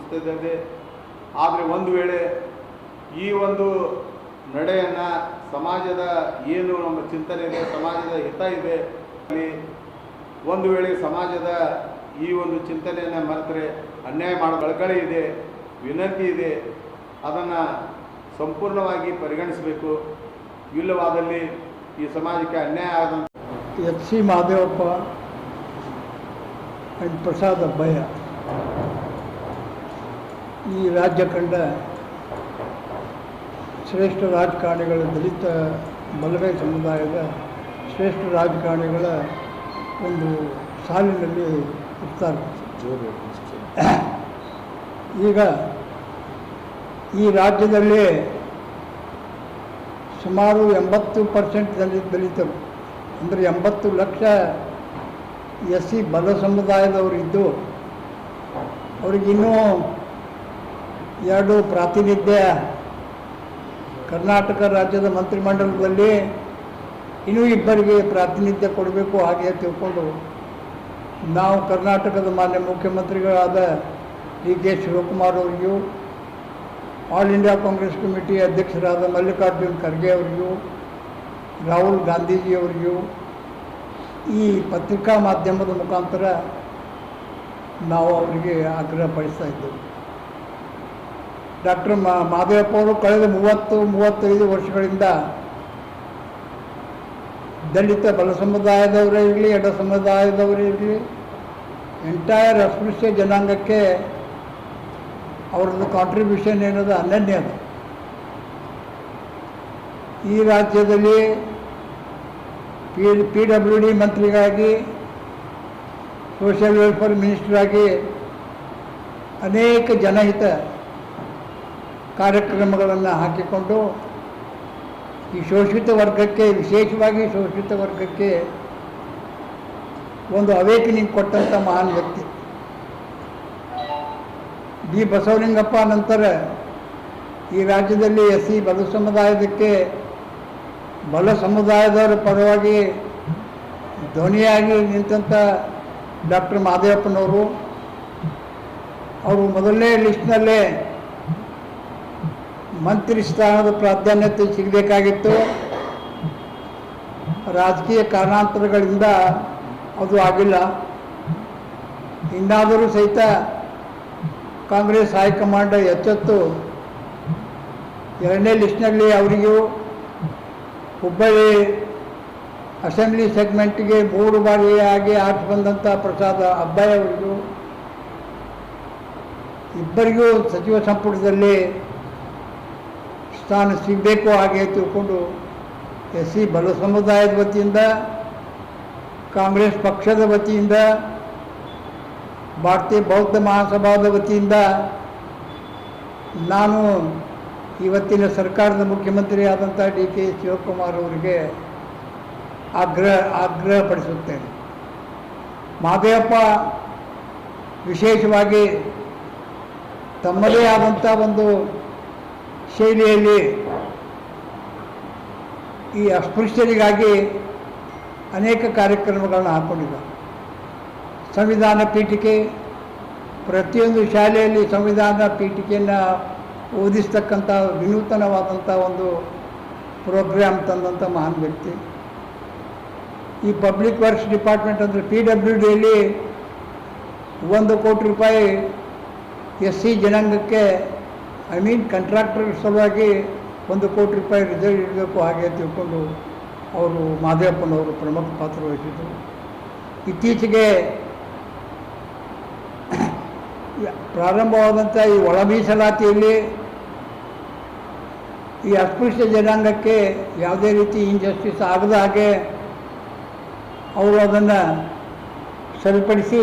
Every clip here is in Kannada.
ಸೂಚಿಸುತ್ತದೆ. ಆದರೆ ಒಂದು ವೇಳೆ ಈ ಒಂದು ನಡೆಯನ್ನು ಸಮಾಜದ ಏನು ನಮ್ಮ ಚಿಂತನೆ ಇದೆ, ಸಮಾಜದ ಹಿತ ಇದೆ, ಒಂದು ವೇಳೆ ಸಮಾಜದ ಈ ಒಂದು ಚಿಂತನೆಯನ್ನು ಮರೆತರೆ ಅನ್ಯಾಯ ಮಾಡೋ ಕಳಕಳಿ ಇದೆ, ವಿನಂತಿ ಇದೆ, ಅದನ್ನು ಸಂಪೂರ್ಣವಾಗಿ ಪರಿಗಣಿಸಬೇಕು. ಇಲ್ಲವಾದಲ್ಲಿ ಈ ಸಮಾಜಕ್ಕೆ ಅನ್ಯಾಯ ಆದಂಥ ಎಚ್.ಸಿ. ಮಹದೇವಪ್ಪ ಆ್ಯಂಡ್ ಪ್ರಸಾದ್ ಅಬ್ಬಯ್ಯ ಈ ರಾಜ್ಯ ಕಂಡ ಶ್ರೇಷ್ಠ ರಾಜಕಾರಣಿಗಳ, ದಲಿತ ಮಲಗೈ ಸಮುದಾಯದ ಶ್ರೇಷ್ಠ ರಾಜಕಾರಣಿಗಳ ಒಂದು ಸಾಲಿನಲ್ಲಿ ಇರ್ತಾರೆ. ಈಗ ಈ ರಾಜ್ಯದಲ್ಲಿ ಸುಮಾರು 80% ದಲಿತರು, ಅಂದರೆ 80 ಲಕ್ಷ ಎಸ್.ಸಿ. ಬಲ ಸಮುದಾಯದವರು ಇದ್ದು ಅವರಿಗಿನ್ನೂ 2 ಪ್ರಾತಿನಿಧ್ಯ ಕರ್ನಾಟಕ ರಾಜ್ಯದ ಮಂತ್ರಿಮಂಡಲದಲ್ಲಿ ಇನ್ನೂ 2 ಪ್ರಾತಿನಿಧ್ಯ ಕೊಡಬೇಕು. ಹಾಗೆ ತಿಳ್ಕೊಂಡು ನಾವು ಕರ್ನಾಟಕದ ಮಾನ್ಯ ಮುಖ್ಯಮಂತ್ರಿಗಳಾದ ಡಿ.ಕೆ. ಶಿವಕುಮಾರ್ ಅವರಿಗೂ, ಆಲ್ ಇಂಡಿಯಾ ಕಾಂಗ್ರೆಸ್ ಕಮಿಟಿ ಅಧ್ಯಕ್ಷರಾದ ಮಲ್ಲಿಕಾರ್ಜುನ್ ಖರ್ಗೆ ಅವರಿಗೂ, ರಾಹುಲ್ ಗಾಂಧೀಜಿಯವರಿಗೂ ಈ ಪತ್ರಿಕಾ ಮಾಧ್ಯಮದ ಮುಖಾಂತರ ನಾವು ಅವರಿಗೆ ಆಗ್ರಹ ಪಡಿಸ್ತಾ ಇದ್ದೆವು. ಡಾಕ್ಟರ್ ಮಹದೇವಪ್ಪ ಅವರು ಕಳೆದ 30-35 ವರ್ಷಗಳಿಂದ ದಲಿತ ಬಲ ಸಮುದಾಯದವರೇ ಇರಲಿ, ಎಡ ಸಮುದಾಯದವರೇ ಇರಲಿ, ಎಂಟೈರ್ ಅಸ್ಪೃಶ್ಯ ಜನಾಂಗಕ್ಕೆ ಅವರದ್ದು ಕಾಂಟ್ರಿಬ್ಯೂಷನ್ ಏನದು ಅನನ್ಯ. ಈ ರಾಜ್ಯದಲ್ಲಿ PWD ಮಂತ್ರಿಗಾಗಿ, ಸೋಷಿಯಲ್ ವೆಲ್ಫೇರ್ ಮಿನಿಸ್ಟ್ರಾಗಿ ಅನೇಕ ಜನಹಿತ ಕಾರ್ಯಕ್ರಮಗಳನ್ನು ಹಾಕಿಕೊಂಡು ಈ ಶೋಷಿತ ವರ್ಗಕ್ಕೆ, ವಿಶೇಷವಾಗಿ ಶೋಷಿತ ವರ್ಗಕ್ಕೆ ಒಂದು ಅವೇಕನಿಂಗ್ ಕೊಟ್ಟಂಥ ಮಹಾನ್ ವ್ಯಕ್ತಿ. ಬಿ ಬಸವಲಿಂಗಪ್ಪ ನಂತರ ಈ ರಾಜ್ಯದಲ್ಲಿ ಎಸ್.ಸಿ. ಬಲ ಸಮುದಾಯದವರ ಪರವಾಗಿ ಧ್ವನಿಯಾಗಿ ನಿಂತಂಥ ಡಾಕ್ಟರ್ ಮಹದೇವಪ್ಪನವರು, ಅವರು ಮೊದಲನೇ ಲಿಸ್ಟ್ನಲ್ಲೇ ಮಂತ್ರಿ ಸ್ಥಾನದ ಪ್ರಾಧಾನ್ಯತೆ ಸಿಗಬೇಕಾಗಿತ್ತು. ರಾಜಕೀಯ ಕಾರಣಾಂತರಗಳಿಂದ ಅದು ಆಗಿಲ್ಲ. ಇನ್ನಾದರೂ ಸಹಿತ ಕಾಂಗ್ರೆಸ್ ಹೈಕಮಾಂಡ್ ಎಚ್ಚೆತ್ತು 2ನೇ ಲಿಸ್ಟ್ನಲ್ಲಿ ಅವರಿಗೂ ಹುಬ್ಬಳ್ಳಿ ಅಸೆಂಬ್ಲಿ ಸೆಗ್ಮೆಂಟ್ಗೆ 3 ಬಾರಿಯಾಗಿ ಆರ್ಚ್ ಬಂದಂಥ ಪ್ರಸಾದ್ ಅಬ್ಬಯ್ಯ ಅವರಿಗೂ ಇಬ್ಬರಿಗೂ ಸಚಿವ ಸಂಪುಟದಲ್ಲಿ ಸ್ಥಾನ ಸಿಗಬೇಕು. ಹಾಗೆ ತಿಳ್ಕೊಂಡು ಎಸ್.ಸಿ. ಬಲ ಸಮುದಾಯದ ವತಿಯಿಂದ, ಕಾಂಗ್ರೆಸ್ ಪಕ್ಷದ ವತಿಯಿಂದ, ಭಾರತೀಯ ಬೌದ್ಧ ಮಹಾಸಭಾದ ವತಿಯಿಂದ ನಾನು ಇವತ್ತಿನ ಸರ್ಕಾರದ ಮುಖ್ಯಮಂತ್ರಿ ಆದಂಥ ಡಿ.ಕೆ. ಶಿವಕುಮಾರ್ ಅವರಿಗೆ ಆಗ್ರಹಪಡಿಸುತ್ತೇನೆ. ಮಹದೇವಪ್ಪ ವಿಶೇಷವಾಗಿ ತಮ್ಮದೇ ಆದಂಥ ಒಂದು ಶೈಲಿಯಲ್ಲಿ ಈ ಅಸ್ಪೃಶ್ಯರಿಗಾಗಿ ಅನೇಕ ಕಾರ್ಯಕ್ರಮಗಳನ್ನು ಹಾಕ್ಕೊಂಡಿದ್ದಾರೆ. ಸಂವಿಧಾನ ಪೀಠಿಕೆ, ಪ್ರತಿಯೊಂದು ಶಾಲೆಯಲ್ಲಿ ಸಂವಿಧಾನ ಪೀಠಿಕೆಯನ್ನು ಓದಿಸ್ತಕ್ಕಂಥ ವಿನೂತನವಾದಂಥ ಒಂದು ಪ್ರೋಗ್ರಾಮ್ ತಂದಂಥ ಮಹಾನ್ ವ್ಯಕ್ತಿ. ಈ ಪಬ್ಲಿಕ್ ವರ್ಕ್ಸ್ ಡಿಪಾರ್ಟ್ಮೆಂಟ್ ಅಂದರೆ PWDಯಲ್ಲಿ 1 ಕೋಟಿ ರೂಪಾಯಿ ಎಸ್.ಸಿ. ಜನಾಂಗಕ್ಕೆ, ಕಾಂಟ್ರಾಕ್ಟರ್ ಸಲುವಾಗಿ 1 ಕೋಟಿ ರೂಪಾಯಿ ರಿಸರ್ವ್ ಇಡಬೇಕು. ಹಾಗೆ ತಿಳ್ಕೊಂಡು ಅವರು ಮಹದೇವಪ್ಪನವರು ಪ್ರಮುಖ ಪಾತ್ರ ವಹಿಸಿದರು. ಇತ್ತೀಚೆಗೆ ಪ್ರಾರಂಭವಾದಂಥ ಈ ಒಳ ಮೀಸಲಾತಿಯಲ್ಲಿ ಈ ಅಸ್ಪೃಶ್ಯ ಜನಾಂಗಕ್ಕೆ ಯಾವುದೇ ರೀತಿ ಇನ್ಜಸ್ಟಿಸ್ ಆಗದ ಹಾಗೆ ಅವರು ಅದನ್ನು ಸರಿಪಡಿಸಿ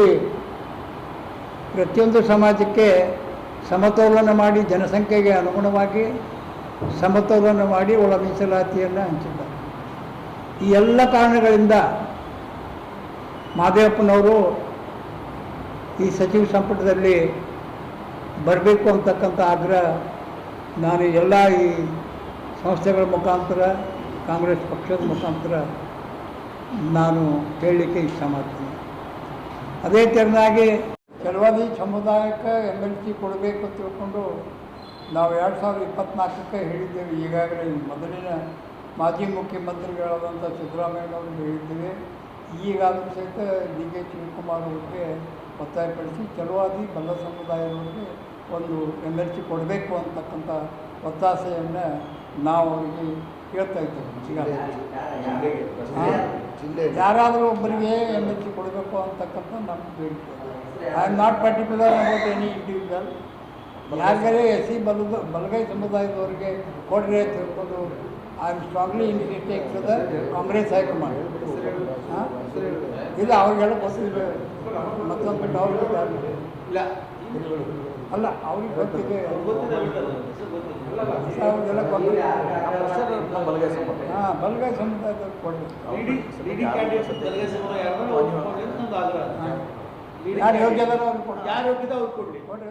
ಪ್ರತಿಯೊಂದು ಸಮಾಜಕ್ಕೆ ಸಮತೋಲನ ಮಾಡಿ, ಜನಸಂಖ್ಯೆಗೆ ಅನುಗುಣವಾಗಿ ಸಮತೋಲನ ಮಾಡಿ ಒಳ ಮೀಸಲಾತಿಯನ್ನು ಹಂಚಿದ್ದಾರೆ. ಈ ಎಲ್ಲ ಕಾರಣಗಳಿಂದ ಮಹದೇವಪ್ಪನವರು ಈ ಸಚಿವ ಸಂಪುಟದಲ್ಲಿ ಬರಬೇಕು ಅಂತಕ್ಕಂಥ ಆಗ್ರಹ ನಾನು ಎಲ್ಲ ಈ ಸಂಸ್ಥೆಗಳ ಮುಖಾಂತರ, ಕಾಂಗ್ರೆಸ್ ಪಕ್ಷದ ಮುಖಾಂತರ ನಾನು ಹೇಳಲಿಕ್ಕೆ ಇಷ್ಟ ಮಾಡ್ತೀನಿ. ಅದೇ ತೆರನಾಗಿ ಕೆಲವಾದಿ ಸಮುದಾಯಕ್ಕೆ MLC ಕೊಡಬೇಕು ಅಂತ ತಿಳ್ಕೊಂಡು ನಾವು 2024ಕ್ಕೆ ಹೇಳಿದ್ದೇವೆ. ಈಗಾಗಲೇ ಮೊದಲಿನ ಮಾಜಿ ಮುಖ್ಯಮಂತ್ರಿಗಳಾದಂಥ ಸಿದ್ದರಾಮಯ್ಯನವರು ಹೇಳಿದ್ದೇವೆ. ಈಗಾದರೂ ಸಹಿತ DK ಶಿವಕುಮಾರ್ ಅವರಿಗೆ ಒತ್ತಾಯಪಡಿಸಿ ಕೆಲವಾದಿ ಬಲ್ಲ ಸಮುದಾಯದವರಿಗೆ ಒಂದು MLC ಕೊಡಬೇಕು ಅಂತಕ್ಕಂಥ ಒತ್ತಾಸೆಯನ್ನು ನಾವು ಅವರಿಗೆ ಕೇಳ್ತಾ ಇದ್ದೇವೆ. ಯಾರಾದರೂ ಒಬ್ಬರಿಗೆ MLC ಕೊಡಬೇಕು ಅಂತಕ್ಕಂಥ ನಮ್ಮ ಬೇಡಿಕೆ. I am not particular about any individual. ಯಾರಿಗಾರೇ SC ಬಲಗೈ ಸಮುದಾಯದವರಿಗೆ ಕೊಡ್ರಿ ಅಂತ ಹೇಳ್ಕೊಂಡು I am strongly insisting to the Congress high command. ಇಲ್ಲ ಅವ್ರಿಗೆಲ್ಲ ಗೊತ್ತಿದೆ, ಮತ್ತೊಂದು ಬಿಟ್ಟು ಅವ್ರಿಗೆ ಇಲ್ಲ ಅಲ್ಲ ಅವ್ರಿಗೆ ಗೊತ್ತಿದೆ, ಅವ್ರಿಗೆಲ್ಲ ಗೊತ್ತಿದೆ. ಹಾಂ, ಬಲಗೈ ಸಮುದಾಯದವ್ರಿಗೆ ಕೊಡಬೇಕು. ಯಾರು ಯೋಗ್ಯದಾರ ಅವ್ರಿಗೆ ಕೊಡಿ, ಯಾರು ಹೋಗಿದ್ದ ಅವ್ರು ಕೊಡ್ಲಿ, ಕೊಡ್ರಿ.